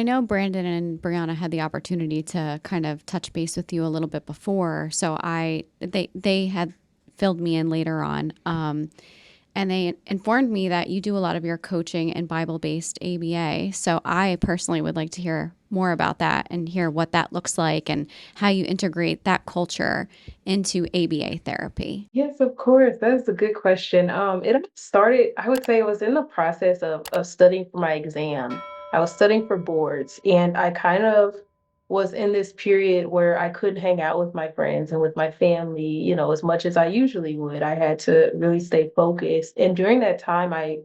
know Brandon and Brianna had the opportunity to kind of touch base with you a little bit before, so they had filled me in later on, and they informed me that you do a lot of your coaching in Bible based ABA. So I personally would like to hear more about that and hear what that looks like and how you integrate that culture into ABA therapy. Yes, of course. That's a good question. It all started, I would say I was in the process of studying for my exam. I was studying for boards, and I kind of was in this period where I couldn't hang out with my friends and with my family, as much as I usually would. I had to really stay focused. And during that time, I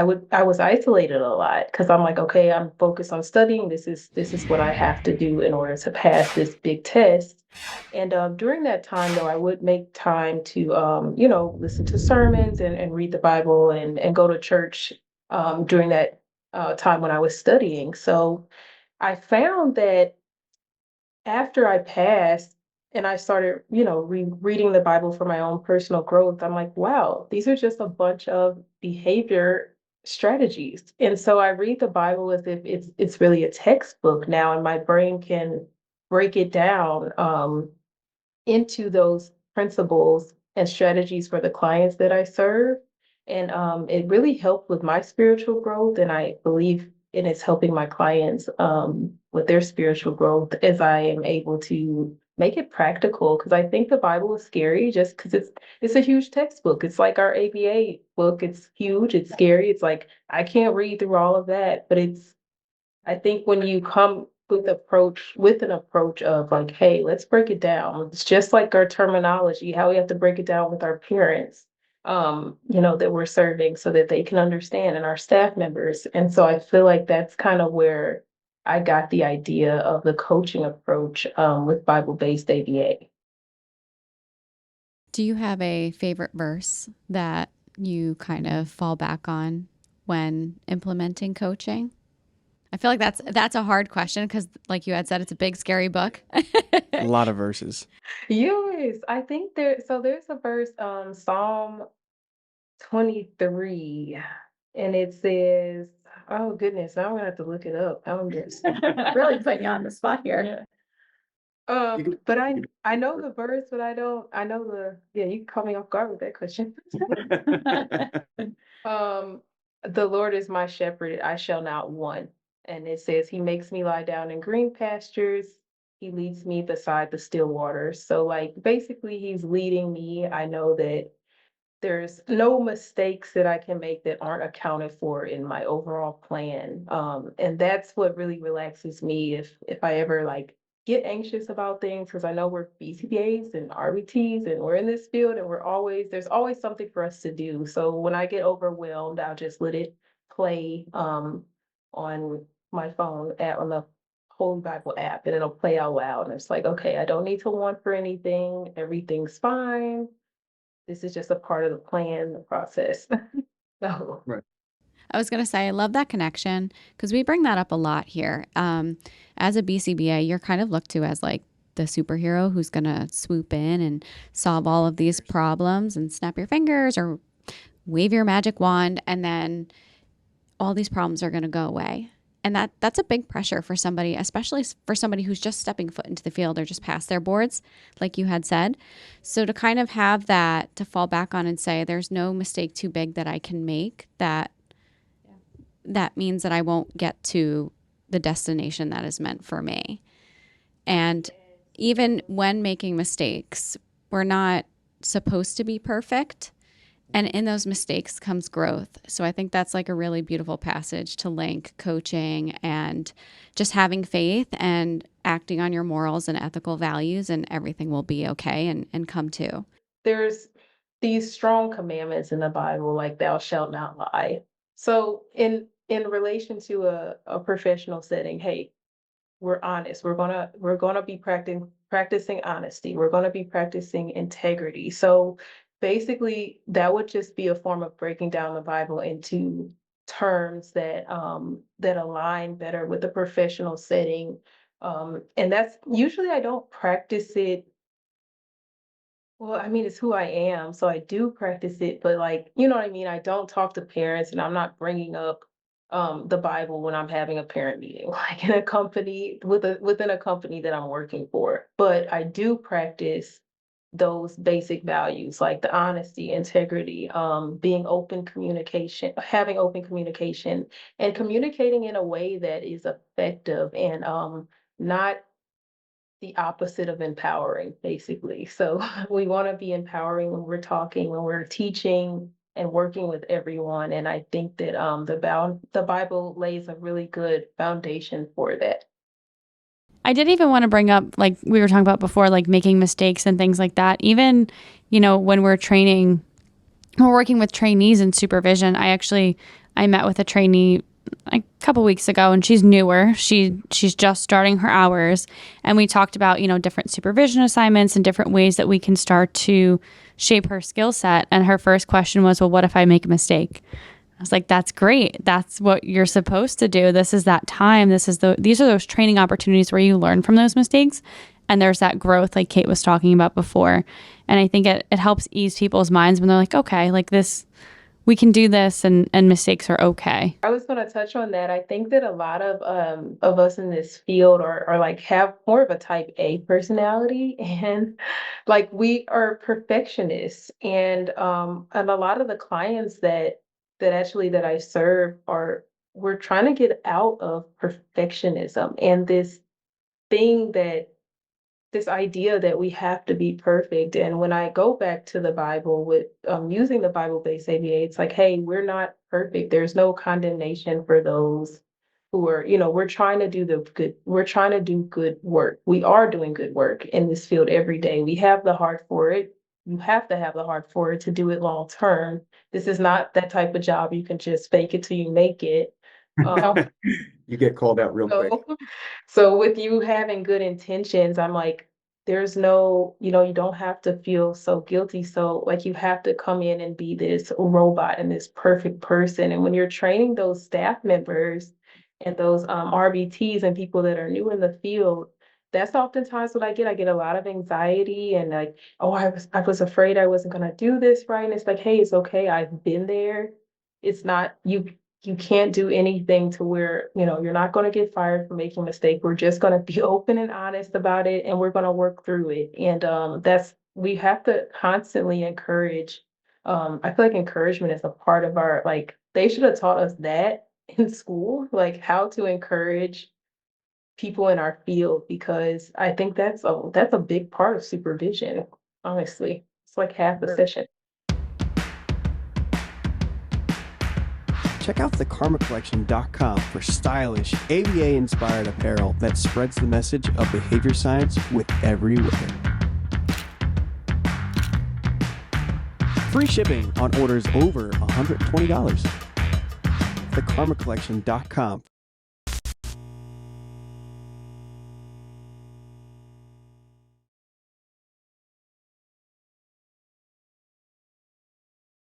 was isolated a lot because I'm like, okay, I'm focused on studying. This is what I have to do in order to pass this big test. And during that time, though, I would make time to, listen to sermons and read the Bible and go to church during that time when I was studying. So I found that after I passed and I started, reading the Bible for my own personal growth, I'm like, wow, these are just a bunch of behavior strategies. And so I read the Bible as if it's really a textbook now, and my brain can break it down into those principles and strategies for the clients that I serve. And it really helped with my spiritual growth. And I believe it is helping my clients with their spiritual growth as I am able to make it practical. Because I think the Bible is scary just because it's a huge textbook. It's like our ABA book. It's huge. It's scary. It's like I can't read through all of that, but I think when you come with an approach of like, hey, let's break it down. It's just like our terminology, how we have to break it down with our parents, that we're serving so that they can understand, and our staff members. And so I feel like that's kind of where I got the idea of the coaching approach with Bible-based ABA. Do you have a favorite verse that you kind of fall back on when implementing coaching? I feel like that's a hard question because, like you had said, it's a big, scary book. A lot of verses. Yes, I think there's a verse, Psalm 23, and it says, oh goodness, now I'm gonna have to look it up. I'm just Really putting you on the spot here. but I know the verse, but I know yeah, you can call me off guard with that question. Um, the Lord is my shepherd, I shall not want. And it says, He makes me lie down in green pastures. He leads me beside the still waters. So, like, basically, He's leading me. I know that there's no mistakes that I can make that aren't accounted for in my overall plan. And that's what really relaxes me if I ever like get anxious about things, because I know we're BCBAs and RBTs and we're in this field and there's always something for us to do. So when I get overwhelmed, I'll just let it play on my phone app, on the Holy Bible app, and it'll play out loud. And it's like, okay, I don't need to want for anything. Everything's fine. This is just a part of the plan, the process. So, Right. I was going to say, I love that connection because we bring that up a lot here. As a BCBA, you're kind of looked to as like the superhero who's going to swoop in and solve all of these problems and snap your fingers or wave your magic wand, and then all these problems are going to go away. And that's a big pressure for somebody, especially for somebody who's just stepping foot into the field or just past their boards, like you had said. So to kind of have that to fall back on and say, there's no mistake too big that I can make, that means that I won't get to the destination that is meant for me. And even when making mistakes, we're not supposed to be perfect. And in those mistakes comes growth. So I think that's like a really beautiful passage to link coaching and just having faith and acting on your morals and ethical values, and everything will be okay and come to. there's these strong commandments in the Bible, like thou shalt not lie. So in relation to a professional setting, hey, we're honest. We're gonna be practicing honesty. We're gonna be practicing integrity. So basically, that would just be a form of breaking down the Bible into terms that align better with the professional setting. And that's usually I don't practice it. Well, I mean, it's who I am, so I do practice it, but like, you know what I mean? I don't talk to parents, and I'm not bringing up the Bible when I'm having a parent meeting, like in a company within a company that I'm working for. But I do practice those basic values like the honesty, integrity, being open communication, having open communication, and communicating in a way that is effective and not the opposite of empowering, basically. So we want to be empowering when we're talking, when we're teaching and working with everyone. And I think that the Bible lays a really good foundation for that. I did even want to bring up, like we were talking about before, like making mistakes and things like that. Even, when we're working with trainees in supervision. I met with a trainee a couple weeks ago, and she's newer. She's just starting her hours, and we talked about, different supervision assignments and different ways that we can start to shape her skill set. And her first question was, well, what if I make a mistake? I was like, that's great. That's what you're supposed to do. This is that time. These are those training opportunities where you learn from those mistakes. And there's that growth like Kate was talking about before. And I think it helps ease people's minds when they're like, okay, like this, we can do this, and mistakes are okay. I was going to touch on that. I think that a lot of us in this field are like have more of a type A personality, and like we are perfectionists, and a lot of the clients that I serve are we're trying to get out of perfectionism and thing that this idea that we have to be perfect. And when I go back to the Bible with using the Bible-based ABA, it's like, hey, we're not perfect. There's no condemnation for those who are, we're trying to do we're trying to do good work. We are doing good work in this field every day. We have the heart for it. You have to have the heart for it to do it long term. This is not that type of job you can just fake it till you make it. You get called out real quick. So with you having good intentions, I'm like, there's no, you don't have to feel so guilty. So like you have to come in and be this robot and this perfect person. And when you're training those staff members and those RBTs and people that are new in the field, that's oftentimes what I get. I get a lot of anxiety and like, oh, I was afraid I wasn't gonna do this right. And it's like, hey, it's okay. I've been there. It's not you can't do anything to where, you're not going to get fired for making a mistake. We're just going to be open and honest about it, and we're going to work through it. And we have to constantly encourage. I feel like encouragement is a part of our, like, they should have taught us that in school, like how to encourage people in our field, because I think that's a big part of supervision, honestly. It's like half the session. Check out thekarmacollection.com for stylish ABA-inspired apparel that spreads the message of behavior science with every wear. Free shipping on orders over $120. thekarmacollection.com